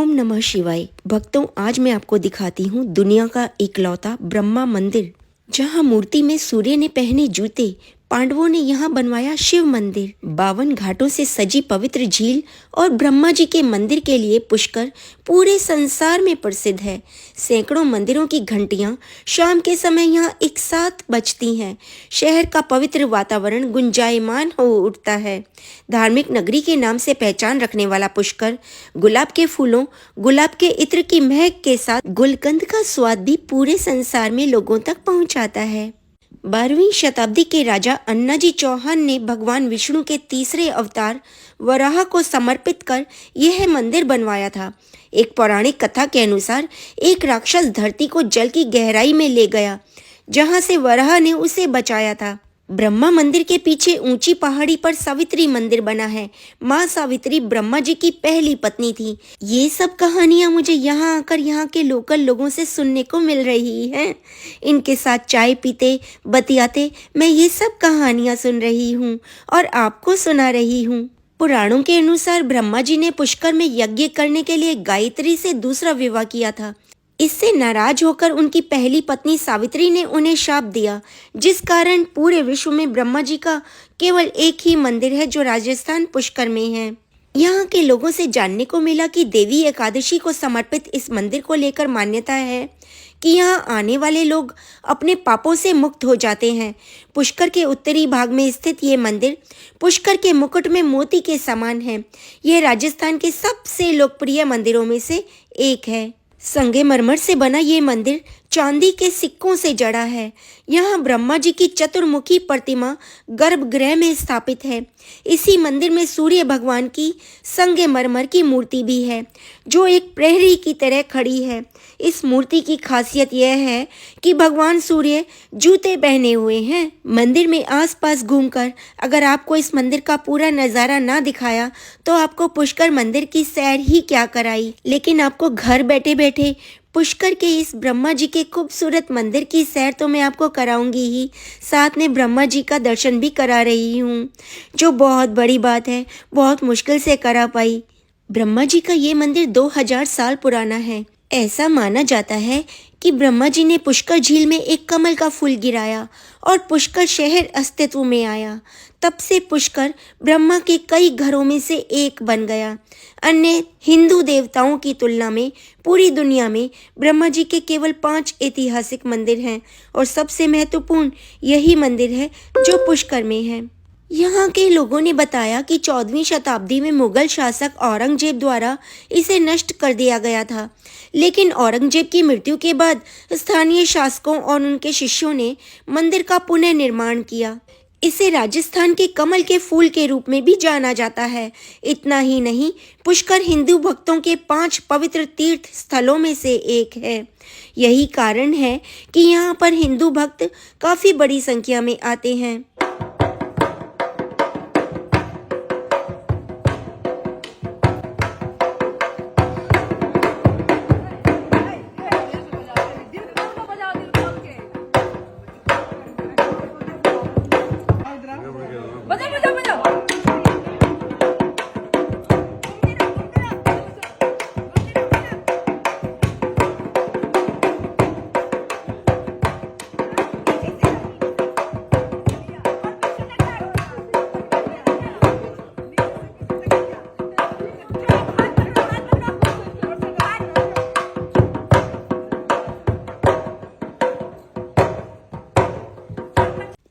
ओम नमः शिवाय। भक्तों, आज मैं आपको दिखाती हूँ दुनिया का इकलौता ब्रह्मा मंदिर, जहाँ मूर्ति में सूर्य ने पहने जूते। पांडवों ने यहाँ बनवाया शिव मंदिर। 52 घाटों से सजी पवित्र झील और ब्रह्मा जी के मंदिर के लिए पुष्कर पूरे संसार में प्रसिद्ध है। सैकड़ों मंदिरों की घंटियाँ शाम के समय यहाँ एक साथ बजती हैं। शहर का पवित्र वातावरण गुंजायमान हो उठता है। धार्मिक नगरी के नाम से पहचान रखने वाला पुष्कर गुलाब के फूलों, गुलाब के इत्र की महक के साथ गुलकंद का स्वाद भी पूरे संसार में लोगों तक पहुँचाता है। 12वीं शताब्दी के राजा अन्नाजी चौहान ने भगवान विष्णु के तीसरे अवतार वराह को समर्पित कर यह मंदिर बनवाया था। एक पौराणिक कथा के अनुसार एक राक्षस धरती को जल की गहराई में ले गया, जहां से वराह ने उसे बचाया था। ब्रह्मा मंदिर के पीछे ऊंची पहाड़ी पर सावित्री मंदिर बना है। माँ सावित्री ब्रह्मा जी की पहली पत्नी थी। ये सब कहानियां मुझे यहाँ आकर यहाँ के लोकल लोगों से सुनने को मिल रही हैं। इनके साथ चाय पीते बतियाते मैं ये सब कहानियां सुन रही हूँ और आपको सुना रही हूँ। पुराणों के अनुसार ब्रह्मा जी ने पुष्कर में यज्ञ करने के लिए गायत्री से दूसरा विवाह किया था। इससे नाराज होकर उनकी पहली पत्नी सावित्री ने उन्हें शाप दिया, जिस कारण पूरे विश्व में ब्रह्मा जी का केवल एक ही मंदिर है, जो राजस्थान पुष्कर में है। यहाँ के लोगों से जानने को मिला कि देवी एकादशी को समर्पित इस मंदिर को लेकर मान्यता है कि यहाँ आने वाले लोग अपने पापों से मुक्त हो जाते हैं। पुष्कर के उत्तरी भाग में स्थित ये मंदिर पुष्कर के मुकुट में मोती के समान है। यह राजस्थान के सबसे लोकप्रिय मंदिरों में से एक है। संगमरमर से बना ये मंदिर चांदी के सिक्कों से जड़ा है। यहाँ ब्रह्मा जी की चतुर्मुखी प्रतिमा गर्भगृह में स्थापित है। इसी मंदिर में सूर्य भगवान की संगमरमर की मूर्ति भी है, जो एक प्रहरी की तरह खड़ी है। इस मूर्ति की खासियत यह है कि भगवान सूर्य जूते पहने हुए हैं। मंदिर में आसपास घूमकर अगर आपको इस मंदिर का पूरा नज़ारा ना दिखाया तो आपको पुष्कर मंदिर की सैर ही क्या कराई। लेकिन आपको घर बैठे बैठे पुष्कर के इस ब्रह्मा जी के खूबसूरत मंदिर की सैर तो मैं आपको कराऊंगी ही, साथ में ब्रह्मा जी का दर्शन भी करा रही हूँ, जो बहुत बड़ी बात है, बहुत मुश्किल से करा पाई। ब्रह्मा जी का ये मंदिर 2000 साल पुराना है। ऐसा माना जाता है कि ब्रह्मा जी ने पुष्कर झील में एक कमल का फूल गिराया और पुष्कर शहर अस्तित्व में आया। तब से पुष्कर ब्रह्मा के कई घरों में से एक बन गया। अन्य हिंदू देवताओं की तुलना में पूरी दुनिया में ब्रह्मा जी के केवल 5 ऐतिहासिक मंदिर हैं और सबसे महत्वपूर्ण यही मंदिर है जो पुष्कर में है। यहाँ के लोगों ने बताया कि 14वीं शताब्दी में मुगल शासक औरंगजेब द्वारा इसे नष्ट कर दिया गया था, लेकिन औरंगजेब की मृत्यु के बाद स्थानीय शासकों और उनके शिष्यों ने मंदिर का पुनः निर्माण किया। इसे राजस्थान के कमल के फूल के रूप में भी जाना जाता है। इतना ही नहीं, पुष्कर हिंदू भक्तों के 5 पवित्र तीर्थ स्थलों में से एक है। यही कारण है कि यहाँ पर हिंदू भक्त काफी बड़ी संख्या में आते हैं।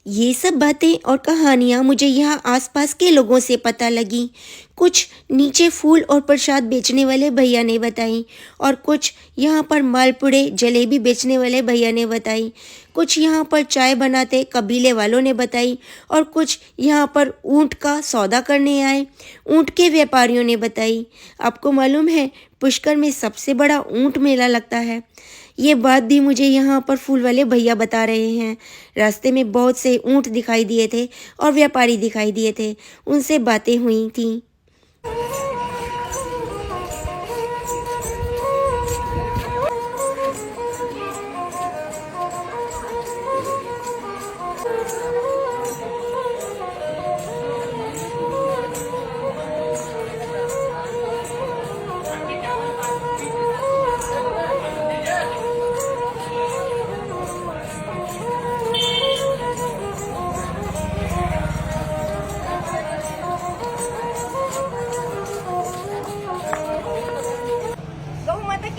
ये सब बातें और कहानियाँ मुझे यहाँ आसपास के लोगों से पता लगी। कुछ नीचे फूल और प्रसाद बेचने वाले भैया ने बताई और कुछ यहाँ पर मालपुड़े जलेबी बेचने वाले भैया ने बताई। कुछ यहाँ पर चाय बनाते कबीले वालों ने बताई और कुछ यहाँ पर ऊँट का सौदा करने आए ऊँट के व्यापारियों ने बताई। आपको मालूम है, पुष्कर में सबसे बड़ा ऊँट मेला लगता है। ये बात भी मुझे यहाँ पर फूल वाले भैया बता रहे हैं। रास्ते में बहुत से ऊँट दिखाई दिए थे और व्यापारी दिखाई दिए थे, उनसे बातें हुई थी।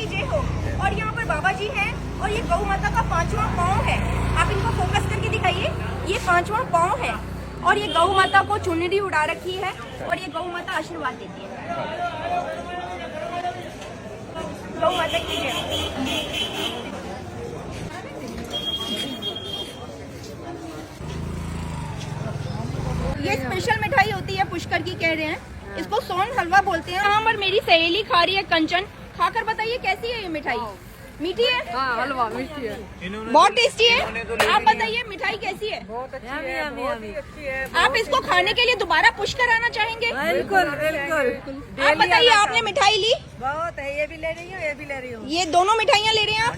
की जय हो। और यहाँ पर बाबा जी हैं और ये गौ माता का 5वां पाँव है। आप इनको फोकस करके दिखाइए, ये 5वां पाँव है और ये गौ माता को चुनरी उड़ा रखी है और ये गौ माता आशीर्वाद देती है। गौ माता की जय। ये स्पेशल मिठाई होती है पुष्कर की, कह रहे हैं इसको सोन हलवा बोलते हैं। यहाँ पर मेरी सहेली खा रही है कंचन, खाकर बताइए कैसी है ये मिठाई? मीठी है? हाँ, हलवा मीठी है, बहुत टेस्टी है। आप बताइए मिठाई कैसी है? बहुत अच्छी है, बहुत अच्छी है। आप इसको खाने के लिए दोबारा पुष्कर आना चाहेंगे? बिल्कुल बिल्कुल। आप बताइए, आपने मिठाई ली? बहुत है, ये भी ले रही हूँ, ये भी ले रही हूँ। ये दोनों मिठाइयाँ ले रहे हैं आप?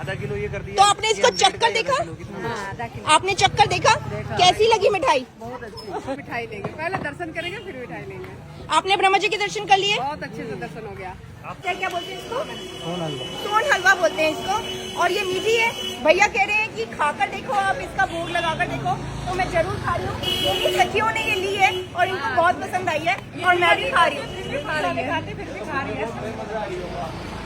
आधा किलो ये कर दिया। तो आपने इसको चक्कर देखा? हाँ, आधा किलो। आपने चक्कर देखा? कैसी लगी मिठाई? बहुत अच्छी। मिठाई लेंगे, पहले दर्शन करेंगे फिर मिठाई लेंगे। आपने ब्रह्मा जी के दर्शन कर लिए? बहुत अच्छे से दर्शन हो गया। क्या क्या बोलते हैं इसको? सोन हलवा बोलते हैं इसको। और ये मीठी है। भैया कह रहे हैं कि खाकर देखो, आप इसका भोग लगाकर देखो। तो मैं जरूर खा रही हूँ, क्योंकि सखियों ने ये ली है और इनको बहुत पसंद आई है और मैं भी खा रही हूँ।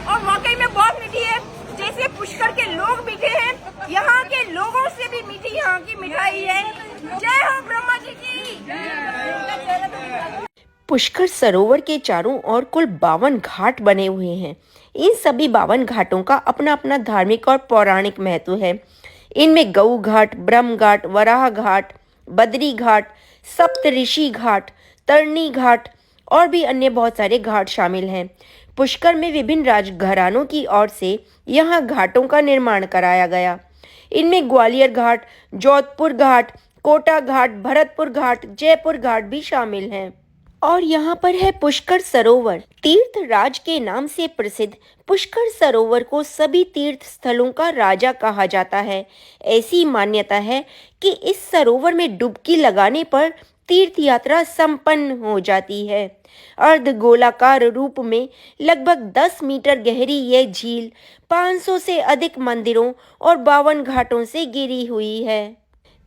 और वाकई में बहुत मीठी है। जैसे पुष्कर के लोग मीठे हैं, यहाँ के लोगों से भी मीठी यहाँ की मिठाई है। जय हो ब्रह्मा जी की। पुष्कर सरोवर के चारों ओर कुल 52 घाट बने हुए हैं। इन सभी 52 घाटों का अपना अपना धार्मिक और पौराणिक महत्व है। इनमें गऊ घाट, ब्रह्म घाट, वराह घाट, बद्री घाट, सप्तऋषि घाट, तरणी घाट और भी अन्य बहुत सारे घाट शामिल हैं। पुष्कर में विभिन्न राजघरानों की ओर से यहाँ घाटों का निर्माण कराया गया। इनमें ग्वालियर घाट, जोधपुर घाट, कोटा घाट, भरतपुर घाट, जयपुर घाट भी शामिल हैं। और यहाँ पर है पुष्कर सरोवर। तीर्थ राज के नाम से प्रसिद्ध पुष्कर सरोवर को सभी तीर्थ स्थलों का राजा कहा जाता है। ऐसी मान्यता है कि इस सरोवर में डुबकी लगाने पर तीर्थ यात्रा संपन्न हो जाती है। अर्धगोलाकार रूप में लगभग 10 मीटर गहरी यह झील 500 से अधिक मंदिरों और 52 घाटों से घिरी हुई है।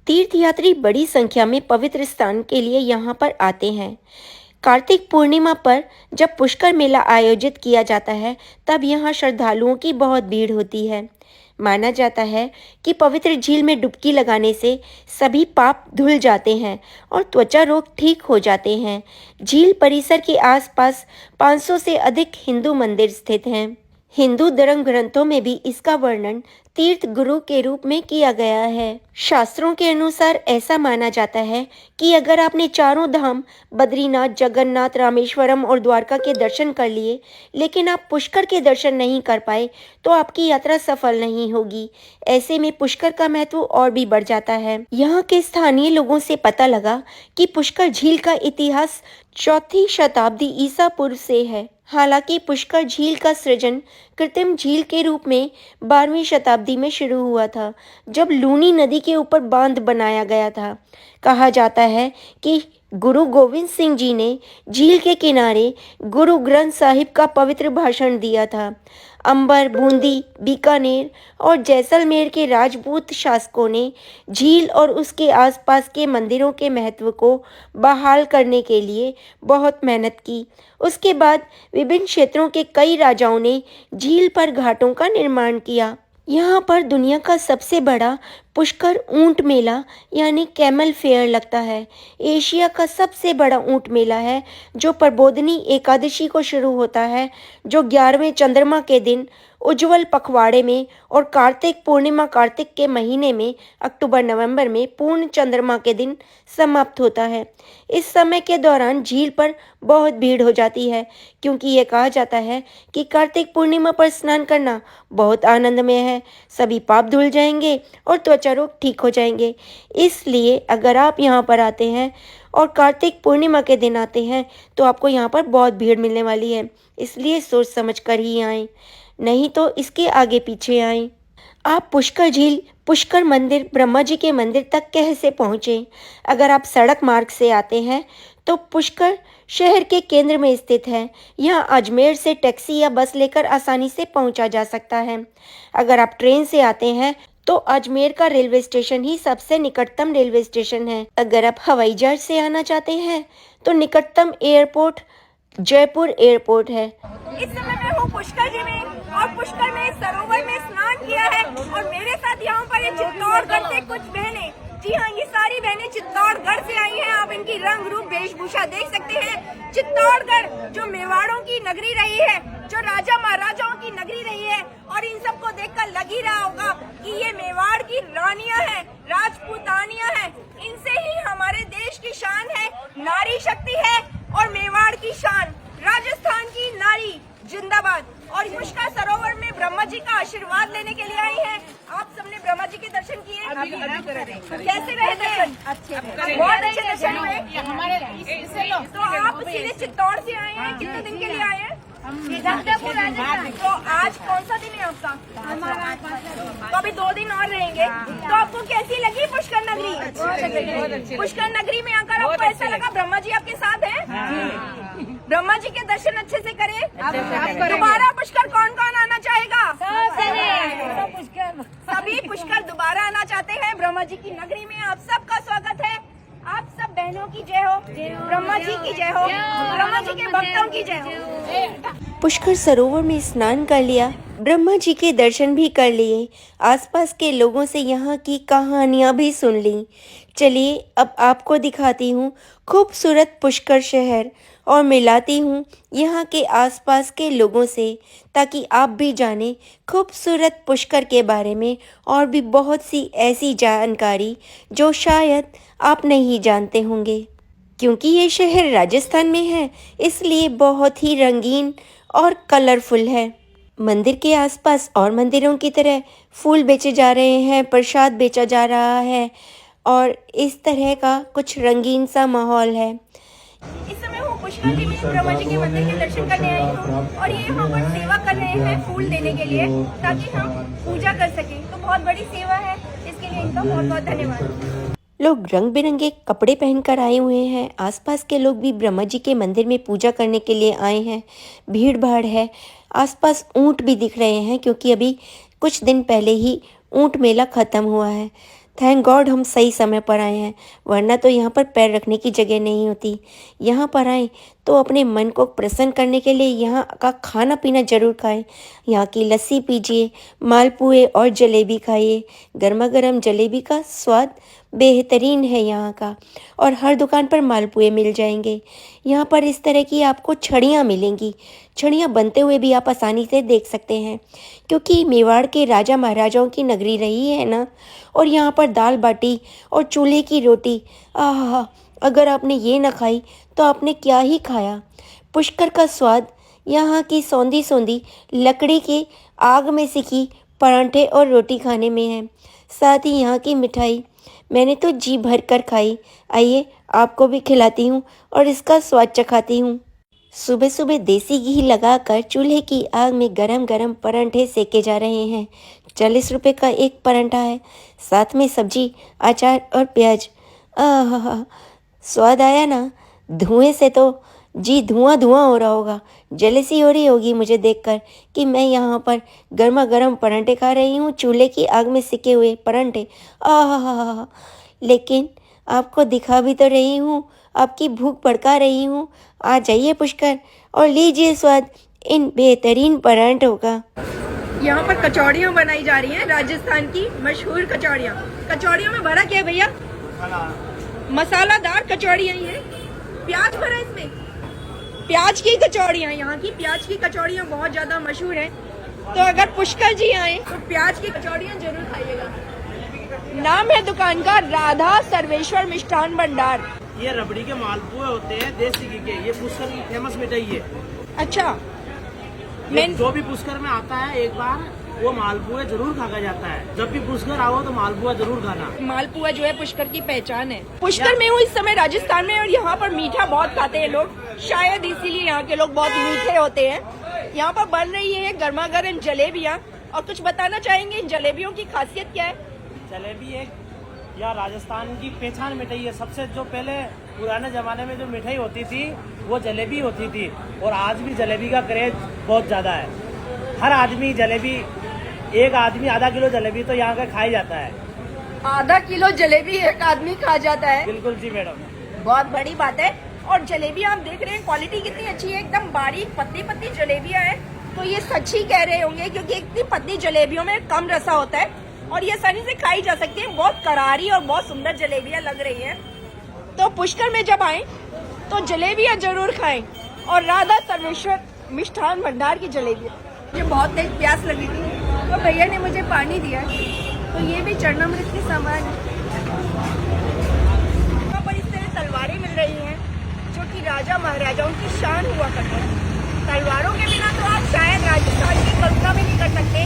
तीर्थयात्री बड़ी संख्या में पवित्र स्नान के लिए यहाँ पर आते हैं। कार्तिक पूर्णिमा पर जब पुष्कर मेला आयोजित किया जाता है, तब यहाँ श्रद्धालुओं की बहुत भीड़ होती है। माना जाता है कि पवित्र झील में डुबकी लगाने से सभी पाप धुल जाते हैं और त्वचा रोग ठीक हो जाते हैं। झील परिसर के आसपास 500 से अधिक हिंदू मंदिर स्थित हैं। हिंदू धर्म ग्रंथों में भी इसका वर्णन तीर्थ गुरु के रूप में किया गया है। शास्त्रों के अनुसार ऐसा माना जाता है कि अगर आपने चारों धाम बद्रीनाथ, जगन्नाथ, रामेश्वरम और द्वारका के दर्शन कर लिए, लेकिन आप पुष्कर के दर्शन नहीं कर पाए, तो आपकी यात्रा सफल नहीं होगी। ऐसे में पुष्कर का महत्व और भी बढ़ जाता है। यहाँ के स्थानीय लोगों से पता लगा कि पुष्कर झील का इतिहास 4वीं शताब्दी ईसा पूर्व से है। हालांकि पुष्कर झील का सृजन कृत्रिम झील के रूप में 12वीं शताब्दी में शुरू हुआ था, जब लूनी नदी के ऊपर बांध बनाया गया था। कहा जाता है कि गुरु गोविंद सिंह जी ने झील के किनारे गुरु ग्रंथ साहिब का पवित्र भाषण दिया था। अंबर, बूंदी, बीकानेर और जैसलमेर के राजपूत शासकों ने झील और उसके आसपास के मंदिरों के महत्व को बहाल करने के लिए बहुत मेहनत की। उसके बाद विभिन्न क्षेत्रों के कई राजाओं ने झील पर घाटों का निर्माण किया। यहाँ पर दुनिया का सबसे बड़ा पुष्कर ऊंट मेला यानी कैमल फेयर लगता है। एशिया का सबसे बड़ा ऊंट मेला है, जो प्रबोधनी एकादशी को शुरू होता है, जो 11वें चंद्रमा के दिन उज्जवल पखवाड़े में और कार्तिक पूर्णिमा कार्तिक के महीने में अक्टूबर-नवंबर में पूर्ण चंद्रमा के दिन समाप्त होता है। इस समय के दौरान झील पर बहुत भीड़ हो जाती है, क्योंकि ये कहा जाता है कि कार्तिक पूर्णिमा पर स्नान करना बहुत आनंदमय है। सभी पाप धुल जाएंगे और त्वचा रोग ठीक हो जाएंगे। इसलिए अगर आप यहाँ पर आते हैं और कार्तिक पूर्णिमा के दिन आते हैं, तो आपको यहाँ पर बहुत भीड़ मिलने वाली है। इसलिए सोच समझ कर ही आएँ, नहीं तो इसके आगे पीछे आएं। आप पुष्कर झील, पुष्कर मंदिर, ब्रह्मा जी के मंदिर तक कैसे पहुँचें? अगर आप सड़क मार्ग से आते हैं तो पुष्कर शहर के केंद्र में स्थित है। यहाँ अजमेर से टैक्सी या बस लेकर आसानी से पहुँचा जा सकता है। अगर आप ट्रेन से आते हैं तो अजमेर का रेलवे स्टेशन ही सबसे निकटतम रेलवे स्टेशन है। अगर आप हवाई जहाज से आना चाहते हैं तो निकटतम एयरपोर्ट जयपुर एयरपोर्ट है। इस समय मैं हूँ पुष्कर जी में और पुष्कर में सरोवर में स्नान किया है और मेरे साथ यहाँ पर ये चित्तौड़गढ़ से कुछ बहनें, जी हाँ ये सारी बहनें चित्तौड़गढ़ से आई हैं। आप इनकी रंग रूप वेशभूषा देख सकते हैं। चित्तौड़गढ़ जो मेवाड़ों की नगरी रही है, जो राजा महाराजाओं की नगरी रही है, और इन सबको देखकर लग ही रहा होगा कि ये मेवाड़ की रानियां हैं, राजपूतानियां हैं। इनसे ही हमारे देश की शान है, नारी शक्ति है और मेवाड़ की शान। राजस्थान की नारी जिंदाबाद। और पुष्कर सरोवर में ब्रह्मा जी का आशीर्वाद लेने के लिए आई हैं। आप सबने ब्रह्मा जी के दर्शन किए? कैसे रहे दर्शन? अच्छे, बहुत अच्छे दर्शन हुए। तो आप सीधे चित्तौड़ से आए हैं, कितने दिन के लिए आए हैं? तो आज कौन सा दिन है आपका? तो अभी 2 दिन और रहेंगे। तो आपको कैसी लगी पुष्कर नगरी? पुष्कर नगरी में आकर आपको ऐसा लगा ब्रह्मा जी आपके साथ हैं? ब्रह्मा जी के दर्शन अच्छे से करें। दोबारा पुष्कर कौन कौन आना चाहेगा? सभी पुष्कर दोबारा आना चाहते हैं। ब्रह्मा जी की नगरी में आप सबका स्वागत है। आप सब बहनों की जय हो, ब्रह्मा जी की जय हो, ब्रह्मा जी के भक्तों की जय हो। पुष्कर सरोवर में स्नान कर लिया, ब्रह्मा जी के दर्शन भी कर लिए, आसपास के लोगों से यहाँ की कहानियाँ भी सुन ली। चलिए अब आपको दिखाती हूँ खूबसूरत पुष्कर शहर और मिलाती हूँ यहाँ के आसपास के लोगों से, ताकि आप भी जानें खूबसूरत पुष्कर के बारे में और भी बहुत सी ऐसी जानकारी जो शायद आप नहीं जानते होंगे। क्योंकि ये शहर राजस्थान में है, इसलिए बहुत ही रंगीन और कलरफुल है। मंदिर के आसपास और मंदिरों की तरह फूल बेचे जा रहे हैं, प्रसाद बेचा जा रहा है और इस तरह का कुछ रंगीन सा माहौल है। इस समय हूँ पुष्कर जी में, ब्रह्मा जी के मंदिर के दर्शन करने आई हूँ और ये यहाँ पर सेवा कर रहे हैं फूल देने के लिए, ताकि हम पूजा कर सकें। तो बहुत बड़ी सेवा है, इसके लिए इनका बहुत बहुत धन्यवाद। लोग रंग बिरंगे कपड़े पहनकर आए हुए हैं। आसपास के लोग भी ब्रह्मा जी के मंदिर में पूजा करने के लिए आए हैं। भीड़ भाड़ है, आसपास ऊंट भी दिख रहे हैं, क्योंकि अभी कुछ दिन पहले ही ऊंट मेला ख़त्म हुआ है। थैंक गॉड हम सही समय पर आए हैं, वरना तो यहाँ पर पैर रखने की जगह नहीं होती। यहाँ पर आए तो अपने मन को प्रसन्न करने के लिए यहाँ का खाना पीना ज़रूर खाएं। यहाँ की लस्सी पीजिए, मालपुए और जलेबी खाइए। गर्मा गर्म जलेबी का स्वाद बेहतरीन है यहाँ का, और हर दुकान पर मालपुए मिल जाएंगे। यहाँ पर इस तरह की आपको छड़ियाँ मिलेंगी। छड़ियाँ बनते हुए भी आप आसानी से देख सकते हैं, क्योंकि मेवाड़ के राजा महाराजाओं की नगरी रही है ना। और यहाँ पर दाल बाटी और चूल्हे की रोटी, आहा, अगर आपने ये ना खाई तो आपने क्या ही खाया। पुष्कर का स्वाद यहाँ की सौंधी सौंधी लकड़ी के आग में सिकी परांठे और रोटी खाने में है। साथ ही यहाँ की मिठाई मैंने तो जी भर कर खाई। आइए आपको भी खिलाती हूँ और इसका स्वाद चखाती हूँ। सुबह सुबह देसी घी लगाकर चूल्हे की आग में गरम गरम परांठे सेके जा रहे हैं। 40 रुपये का एक परांठा है, साथ में सब्जी, अचार और प्याज। आहा, स्वाद आया ना। धुएं से तो जी धुआं धुआं हो रहा होगा। जेलसी हो रही होगी मुझे देखकर कि मैं यहाँ पर गर्मा गर्म परांठे खा रही हूँ, चूल्हे की आग में सिके हुए परांठे। आहा, लेकिन आपको दिखा भी तो रही हूँ, आपकी भूख भड़का रही हूँ। आ जाइए पुष्कर और लीजिए स्वाद इन बेहतरीन परांठों का। यहाँ पर कचौड़ियाँ बनाई जा रही हैं, राजस्थान की मशहूर कचौड़ियाँ। कचौड़ियों में भरा क्या है भैया? मसालादार कचौड़ियाँ। ये प्याज भरा इसमें, प्याज की कचौड़ियाँ। यहाँ की प्याज की कचौड़ियाँ बहुत ज्यादा मशहूर हैं। तो अगर पुष्कर जी आए तो प्याज की कचौड़ियाँ जरूर खाइएगा। नाम है दुकान का राधा सर्वेश्वर मिष्ठान भंडार। ये रबड़ी के मालपुए होते हैं देसी घी के, ये पुष्कर की फेमस मिठाई है। अच्छा, जो भी पुष्कर में आता है एक बार वो मालपुआ जरूर खाया जाता है। जब भी पुष्कर आओ तो मालपुआ जरूर खाना। मालपुआ जो है पुष्कर की पहचान है। पुष्कर में हूँ इस समय राजस्थान में, और यहाँ पर मीठा बहुत खाते हैं लोग, शायद इसीलिए यहाँ के लोग बहुत मीठे होते हैं। यहाँ पर बन रही है गर्मा गर्म जलेबियाँ। और कुछ बताना चाहेंगे इन जलेबियों की खासियत क्या है? जलेबी एक या राजस्थान की पहचान मिठाई है। सबसे जो पहले पुराने जमाने में जो मिठाई होती थी वो जलेबी होती थी, और आज भी जलेबी का क्रेज बहुत ज्यादा है। हर आदमी जलेबी, एक आदमी आधा किलो जलेबी तो यहाँ का खाई जाता है। आधा किलो जलेबी एक आदमी खा जाता है? बिल्कुल जी मैडम, बहुत बड़ी बात है। और जलेबी आप देख रहे हैं क्वालिटी कितनी अच्छी है, एकदम बारीक पतली पतली जलेबियां हैं। तो ये सच ही कह रहे होंगे क्योंकि इतनी पतली जलेबियों में कम रसा होता है और ये आसानी से खाई जा सकती है। बहुत करारी और बहुत सुंदर जलेबियां लग रही हैं। तो पुष्कर में जब आए तो जलेबियां जरूर खाएं और राधा सर्वेश्वर मिष्ठान भंडार की जलेबियां। मुझे बहुत तेज प्यास लगी थी और भैया ने मुझे पानी दिया, तो ये भी चरणामृत के समान है। यहाँ पर इस तरह तलवारें मिल रही हैं जो कि राजा महाराजाओं की शान हुआ करती है। तलवारों के बिना तो आप शायद राजस्थान की कल्पना भी नहीं कर सकते।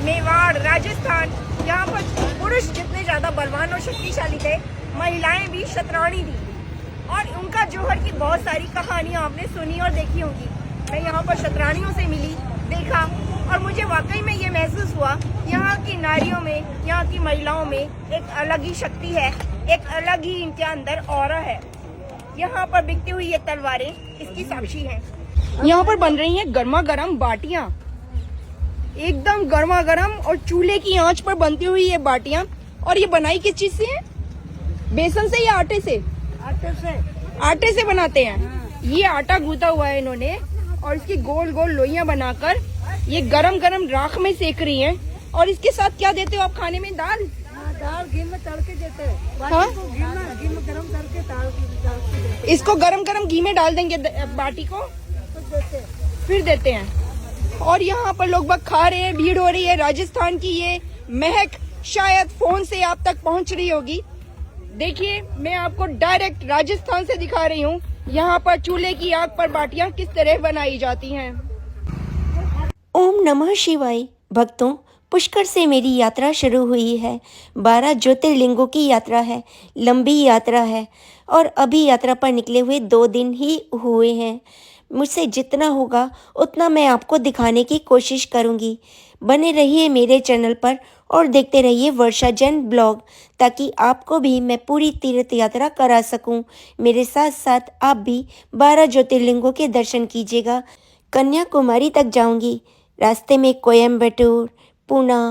मेवाड़, राजस्थान, यहाँ पर पुरुष जितने ज्यादा बलवान और शक्तिशाली थे, महिलाएं भी शतरानी थी और उनका जौहर की बहुत सारी कहानियां आपने सुनी और देखी होंगी। मैं यहाँ पर शतरानियों से मिली, देखा और मुझे वाकई में ये महसूस हुआ यहाँ की नारियों में, यहाँ की महिलाओं में एक अलग ही शक्ति है, एक अलग ही इनके अंदर ऑरा है। यहाँ पर बिकती हुई ये तलवारें इसकी साक्षी हैं। यहाँ पर बन रही हैं गर्मा गर्म बाटियां, एकदम गर्मा गर्म और चूल्हे की आंच पर बनती हुई ये बाटियां। और ये बनाई किस चीज से है? बेसन से या आटे से? आटे से बनाते हैं। ये आटा गूंथा हुआ है इन्होंने और इसकी गोल गोल लोइयां बनाकर ये गरम गरम राख में सेक रही हैं। और इसके साथ क्या देते हो आप खाने में? दाल घी में तल के देते हैं। हाँ? घी में गरम करके इसको गरम गरम घी में डाल देंगे बाटी को, फिर देते हैं। और यहाँ पर लोग बाग खा रहे हैं, भीड़ हो रही है। राजस्थान की ये महक शायद फोन से आप तक पहुँच रही होगी। देखिए मैं आपको डायरेक्ट राजस्थान से दिखा रही हूँ यहाँ पर चूल्हे की आग पर बाटियां किस तरह बनाई जाती हैं। ओम नमः शिवाय। भक्तों, पुष्कर से मेरी यात्रा शुरू हुई है। 12 ज्योतिर्लिंगों की यात्रा है, लंबी यात्रा है और अभी यात्रा पर निकले हुए 2 दिन ही हुए हैं। मुझसे जितना होगा उतना मैं आपको दिखाने की कोशिश करूंगी। बने रहिए मेरे चैनल पर और देखते रहिए वर्षा जैन ब्लॉग, ताकि आपको भी मैं पूरी तीर्थ यात्रा करा सकूं। मेरे साथ साथ आप भी 12 ज्योतिर्लिंगों के दर्शन कीजिएगा। कन्याकुमारी तक जाऊंगी। रास्ते में कोयम्बटूर, पुणे,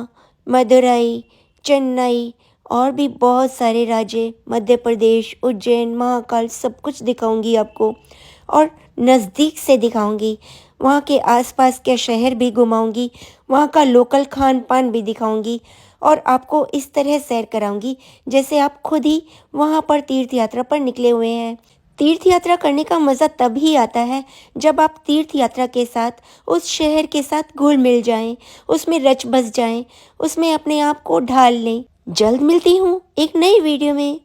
मदुरई, चेन्नई और भी बहुत सारे राज्य, मध्य प्रदेश, उज्जैन, महाकाल, सब कुछ दिखाऊंगी आपको और नज़दीक से दिखाऊंगी। वहाँ के आसपास के शहर भी घुमाऊंगी, वहाँ का लोकल खान पान भी दिखाऊंगी और आपको इस तरह सैर कराऊंगी जैसे आप खुद ही वहाँ पर तीर्थ यात्रा पर निकले हुए हैं। तीर्थ यात्रा करने का मज़ा तब ही आता है जब आप तीर्थ यात्रा के साथ उस शहर के साथ घुल मिल जाएं, उसमें रच बस जाएं, उसमें अपने आप को ढाल लें। जल्द मिलती हूँ एक नई वीडियो में।